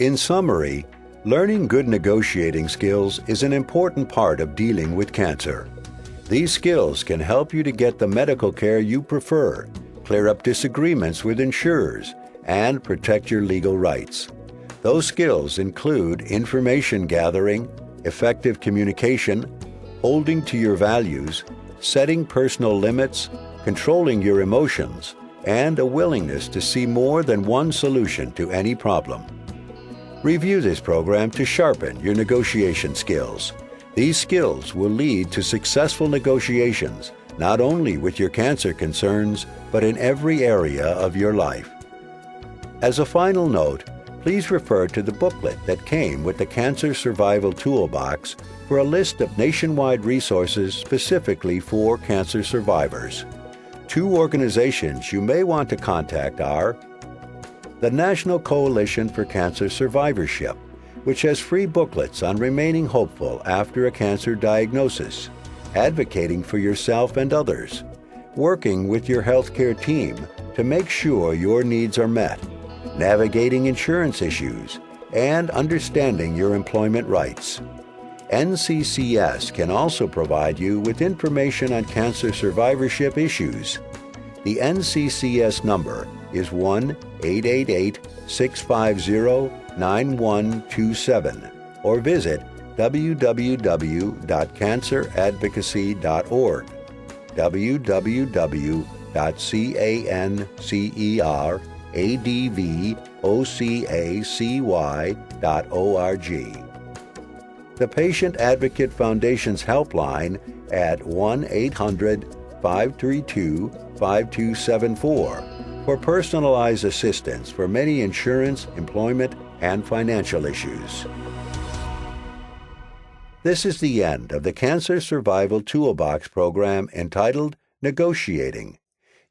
In summary, learning good negotiating skills is an important part of dealing with cancer. These skills can help you to get the medical care you prefer, clear up disagreements with insurers, and protect your legal rights. Those skills include information gathering, effective communication, holding to your values, setting personal limits, controlling your emotions, and a willingness to see more than one solution to any problem. Review this program to sharpen your negotiation skills. These skills will lead to successful negotiations, not only with your cancer concerns, but in every area of your life. As a final note, please refer to the booklet that came with the Cancer Survival Toolbox for a list of nationwide resources specifically for cancer survivors. Two organizations you may want to contact are the National Coalition for Cancer Survivorship, which has free booklets on remaining hopeful after a cancer diagnosis, advocating for yourself and others, working with your healthcare team to make sure your needs are met, navigating insurance issues, and understanding your employment rights. NCCS can also provide you with information on cancer survivorship issues. The NCCS number is 1-888-650-9127 or visit www.canceradvocacy.org, www.canceradvocacy.org. The Patient Advocate Foundation's helpline at 1-800-532-5274 for personalized assistance for many insurance, employment, and financial issues. This is the end of the Cancer Survival Toolbox program entitled Negotiating.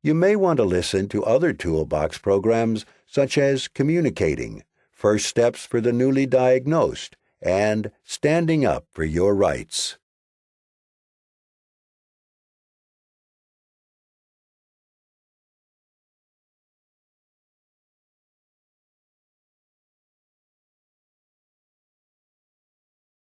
You may want to listen to other Toolbox programs such as Communicating, First Steps for the Newly Diagnosed, and Standing Up for Your Rights.